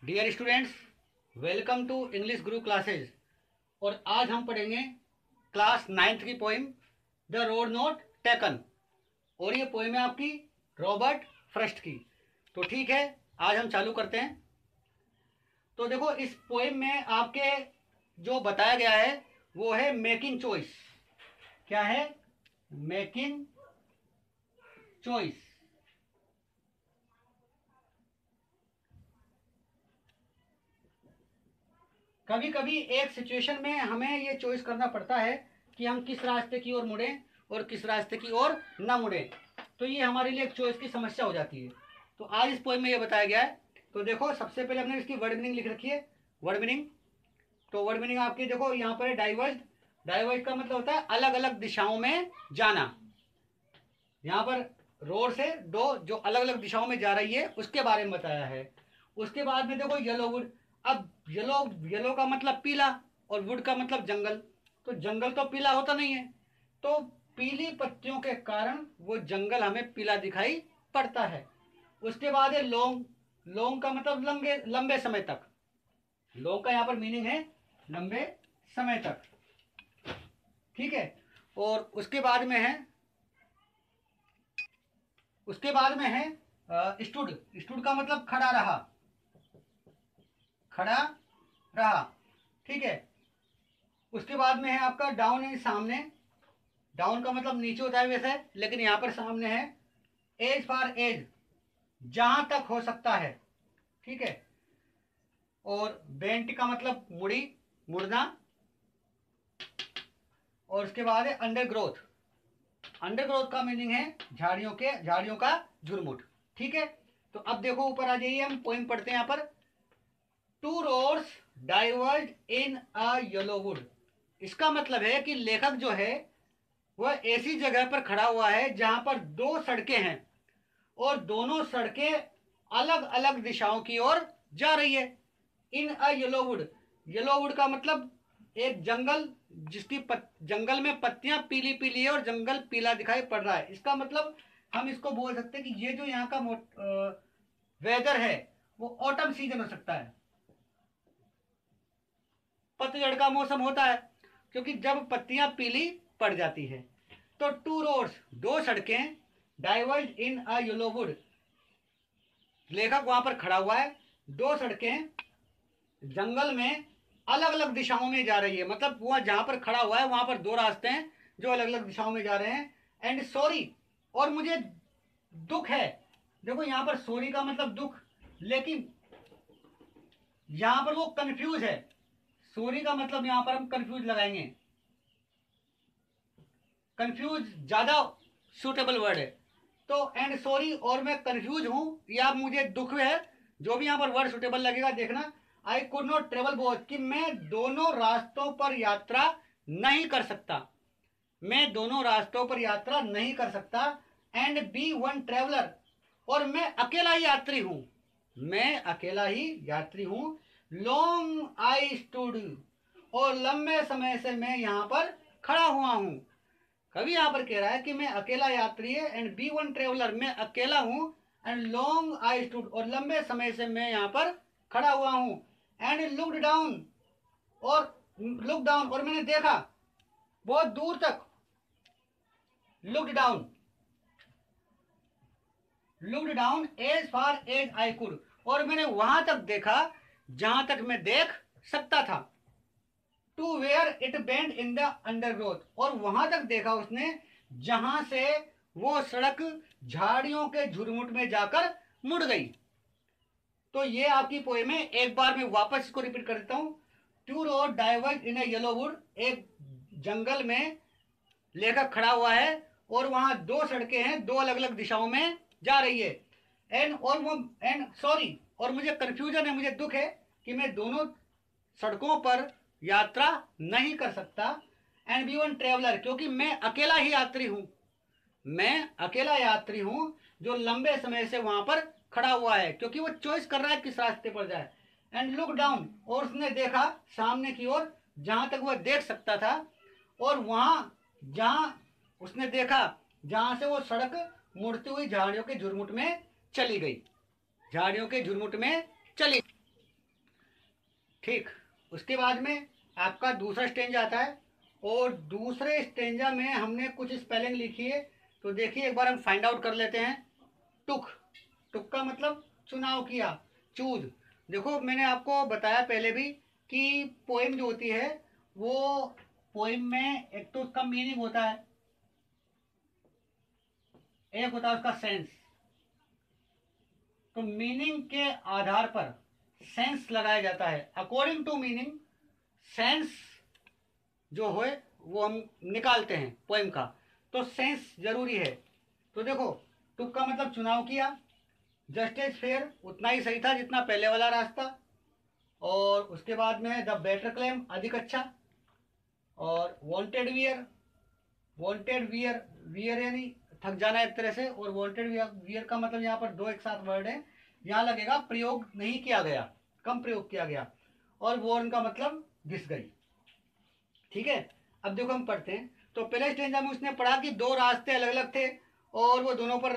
Dear students, welcome to English Guru classes. और आज हम पढ़ेंगे क्लास 9th की poem the road not taken. और ये पोइम है आपकी रॉबर्ट फ्रस्ट की। तो ठीक है, आज हम चालू करते हैं। तो देखो, इस पोइम में आपके जो बताया गया है वो है मेकिंग चॉइस। क्या है? Making choice. कभी कभी एक सिचुएशन में हमें ये चॉइस करना पड़ता है कि हम किस रास्ते की ओर मुड़ें और किस रास्ते की ओर ना मुड़ें। तो ये हमारे लिए एक चॉइस की समस्या हो जाती है। तो आज इस पोएम में ये बताया गया है। तो देखो, सबसे पहले हमने इसकी वर्ड मीनिंग लिख रखी है। वर्ड मीनिंग, तो वर्ड मीनिंग आपकी देखो यहाँ पर है डाइवर्ज। डाइवर्ज का मतलब होता है अलग अलग दिशाओं में जाना। यहाँ पर रोड से दो जो अलग अलग दिशाओं में जा रही है उसके बारे में बताया है। उसके बाद में देखो येलो वुड। अब येलो, येलो का मतलब पीला और वुड का मतलब जंगल। तो जंगल तो पीला होता नहीं है, तो पीली पत्तियों के कारण वो जंगल हमें पीला दिखाई पड़ता है। उसके बाद है लॉन्ग। लॉन्ग का मतलब लंबे लंबे समय तक। लॉन्ग का यहाँ पर मीनिंग है लंबे समय तक। ठीक है। और उसके बाद में है स्टूड। स्टूड का मतलब खड़ा रहा। खड़ा रहा। ठीक है। उसके बाद में है आपका डाउन है सामने। डाउन का मतलब नीचे होता है वैसे, लेकिन यहां पर सामने है। एज फॉर एज, जहां तक हो सकता है। ठीक है। और बेंट का मतलब मुड़ी, मुड़ना। और उसके बाद है अंडर ग्रोथ। अंडर ग्रोथ का मीनिंग है झाड़ियों का झुरमुट। ठीक है। तो अब देखो ऊपर आ जाइए, हम पोइम पढ़ते हैं। यहां पर two roads diverge in a yellow would. इसका मतलब है कि लेखक जो है वह ऐसी जगह पर खड़ा हुआ है जहां पर दो सड़कें हैं और दोनों सड़कें अलग अलग दिशाओं की ओर जा रही है। इन अ येलो वुड। येलो वुड का मतलब एक जंगल जिसकी जंगल में पत्तियां पीली पीली है और जंगल पीला दिखाई पड़ रहा है। इसका मतलब हम इसको बोल सकते हैं कि ये जो यहाँ का वेदर है वो ऑटम सीजन हो सकता है। पतझड़ का मौसम होता है, क्योंकि जब पत्तियां पीली पड़ जाती है। तो टू रोड्स, दो सड़कें, diverge in a yellow would, लेखक वहां पर खड़ा हुआ है। दो सड़कें जंगल में अलग अलग दिशाओं में जा रही है। मतलब वह जहां पर खड़ा हुआ है वहां पर दो रास्ते हैं जो अलग अलग दिशाओं में जा रहे हैं। एंड सॉरी, और मुझे दुख है। देखो यहां पर सॉरी का मतलब दुख, लेकिन यहां पर वो कंफ्यूज है। सॉरी का मतलब यहां पर हम कंफ्यूज लगाएंगे। कंफ्यूज ज्यादा सुटेबल वर्ड है। तो एंड सॉरी और मैं कंफ्यूज हूं या मुझे दुख है, जो भी यहां पर वर्ड सुटेबल लगेगा देखना। I could not travel both, कि मैं दोनों रास्तों पर यात्रा नहीं कर सकता। मैं दोनों रास्तों पर यात्रा नहीं कर सकता। एंड बी वन ट्रेवलर, और मैं अकेला ही यात्री हूं। मैं अकेला ही यात्री हूं। लॉन्ग आई स्टूड, और लंबे समय से मैं यहां पर खड़ा हुआ हूं। कवि यहां पर कह रहा है कि मैं अकेला यात्री है। एंड बी वन ट्रेवलर, मैं अकेला हूं। एंड लॉन्ग आई स्टूड, और लंबे समय से मैं यहां पर खड़ा हुआ हूं। एंड लुक्ड डाउन, और मैंने देखा बहुत दूर तक। Looked down, looked down as far as I could, और मैंने वहां तक देखा जहां तक मैं देख सकता था। To where it bent in the undergrowth, और वहां तक देखा उसने जहां से वो सड़क झाड़ियों के झुरमुट में जाकर मुड़ गई। तो ये आपकी पोएम है। एक बार मैं वापस इसको रिपीट कर देता हूं। Two road diverge in a yellow wood, एक जंगल में लेखक खड़ा हुआ है और वहां दो सड़कें हैं, दो अलग अलग दिशाओं में जा रही है। एंड सॉरी, और मुझे कंफ्यूजन है, मुझे दुख है कि मैं दोनों सड़कों पर यात्रा नहीं कर सकता। एंड बी वन ट्रेवलर, क्योंकि मैं अकेला ही यात्री हूं। मैं अकेला यात्री हूं जो लंबे समय से वहां पर खड़ा हुआ है, क्योंकि वो चॉइस कर रहा है किस रास्ते पर जाए। एंड लुक डाउन, और उसने देखा सामने की ओर जहां तक वह देख सकता था। और वहां जहां उसने देखा जहां से वो सड़क मुड़ती हुई झाड़ियों के झुरमुट में चली गई। झाड़ियों के झुरमुट में चली। ठीक, उसके बाद में आपका दूसरा स्टेंजा आता है, और दूसरे स्टेंजा में हमने कुछ स्पेलिंग लिखी है, तो देखिए एक बार हम फाइंड आउट कर लेते हैं। टुक, टुक का मतलब चुनाव किया, चूज। देखो मैंने आपको बताया पहले भी कि पोएम जो होती है वो पोएम में एक तो उसका मीनिंग होता है, एक होता है उसका सेंस। तो मीनिंग के आधार पर सेंस लगाया जाता है, अकॉर्डिंग टू मीनिंग सेंस जो है वो हम निकालते हैं पोएम का, तो सेंस जरूरी है। तो देखो टुक का मतलब चुनाव किया, जस्ट एज फेयर उतना ही सही था जितना पहले वाला रास्ता, और उसके बाद में द बेटर क्लेम अधिक अच्छा, और wanted wear, wanted wear, wear यानी थक जाना एक तरह से, और वांटेड वियर, वियर का मतलब यहाँ पर दो एक साथ वर्ड है, यहाँ लगेगा प्रयोग नहीं किया गया, कम प्रयोग किया गया, और वॉर्न का मतलब घिस गई। ठीक है, अब देखो हम पढ़ते हैं। तो पहले स्टेंजा में उसने पढ़ा कि दो रास्ते अलग अलग थे और वो दोनों पर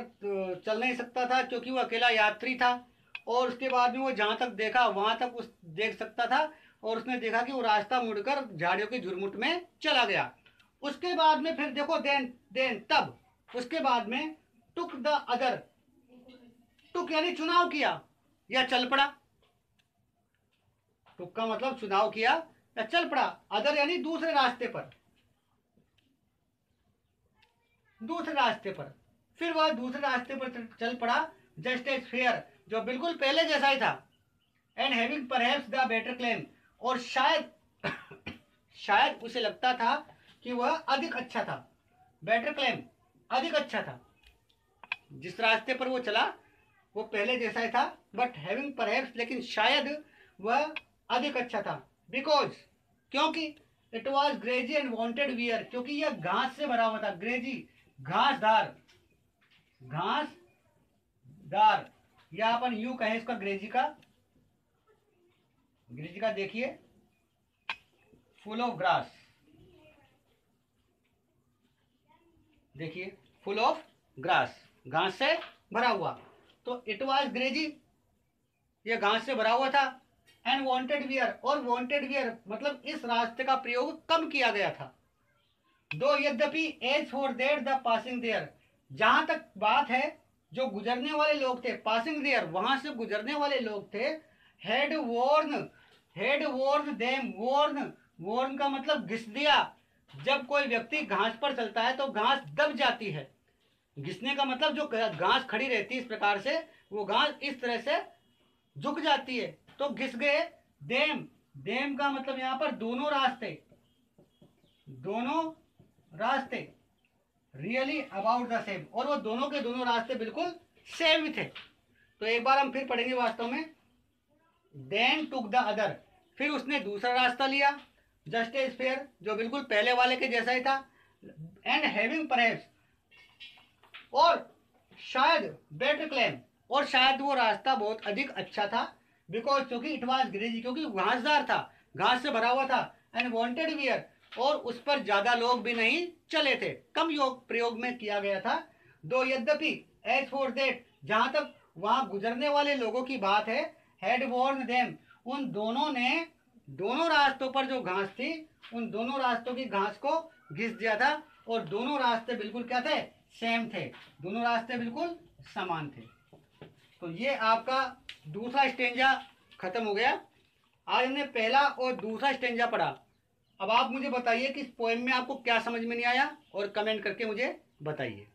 चल नहीं सकता था क्योंकि वो अकेला यात्री था, और उसके बाद में वो जहाँ तक देखा वहाँ तक उस देख सकता था, और उसने देखा कि वो रास्ता मुड़कर झाड़ियों के झुरमुट में चला गया। उसके बाद में फिर देखो देन तब उसके बाद में टुक द अदर, टुक यानी चुनाव किया या चल पड़ा, टुक का मतलब चुनाव किया या चल पड़ा, अदर यानी दूसरे रास्ते पर, दूसरे रास्ते पर, फिर वह दूसरे रास्ते पर चल पड़ा, जस्ट एज फेयर जो बिल्कुल पहले जैसा ही था, and having perhaps the better claim, और शायद शायद उसे लगता था कि वह अधिक अच्छा था, बेटर क्लेम अधिक अच्छा था, जिस रास्ते पर वो चला वो पहले जैसा ही था, बट हैविंग परहैप्स लेकिन शायद वह अधिक अच्छा था, बिकॉज क्योंकि it was greasy and wanted wear, क्योंकि यह घास से भरा हुआ था, ग्रेजी घासदार, घासदार, या अपन यू कहें इसका ग्रेजी का, ग्रेजी का देखिए फुल ऑफ ग्रास, देखिए फुल ऑफ ग्रास, घास से भरा हुआ, तो इट वॉज ग्रेजी ये घास से भरा हुआ था, एंड वांटेड वियर, और वांटेड वियर मतलब इस रास्ते का प्रयोग कम किया गया था, दो यद्यपि as for there the passing there, जहां तक बात है जो गुजरने वाले लोग थे, पासिंग देयर वहां से गुजरने वाले लोग थे, हेड वॉर्न देम, वॉर्न का मतलब घिस दिया, जब कोई व्यक्ति घास पर चलता है तो घास दब जाती है, घिसने का मतलब जो घास खड़ी रहती है इस प्रकार से, वो घास इस तरह से झुक जाती है, तो घिस गए। देम, देम का मतलब यहां पर दोनों रास्ते, दोनों रास्ते, रियली अबाउट द सेम, और वो दोनों के दोनों रास्ते बिल्कुल सेम ही थे। तो एक बार हम फिर पढ़ेंगे वास्तव में, देन टुक द अदर, फिर उसने दूसरा रास्ता लिया, जस्ट एज फेयर जो बिल्कुल पहले वाले के जैसा ही था, एंड हैविंग परहैप्स, और शायद बेटर क्लेम, और शायद वो रास्ता बहुत अधिक अच्छा था, बिकॉज क्योंकि इट वॉज ग्रेजी क्योंकि घासदार था, घास से भरा हुआ था, एंड वांटेड वियर, और उस पर ज्यादा लोग भी नहीं चले थे, कम योग प्रयोग में किया गया था, दो यद्यपि एज फॉर देट जहां तक वहां गुजरने वाले लोगों की बात है, हैड वॉर्न देम, उन दोनों ने दोनों रास्तों पर जो घास थी उन दोनों रास्तों की घास को घिस दिया था, और दोनों रास्ते बिल्कुल क्या थे, सेम थे, दोनों रास्ते बिल्कुल समान थे। तो ये आपका दूसरा स्टेंजा खत्म हो गया। आज हमने पहला और दूसरा स्टेंजा पढ़ा। अब आप मुझे बताइए कि इस पोएम में आपको क्या समझ में नहीं आया, और कमेंट करके मुझे बताइए।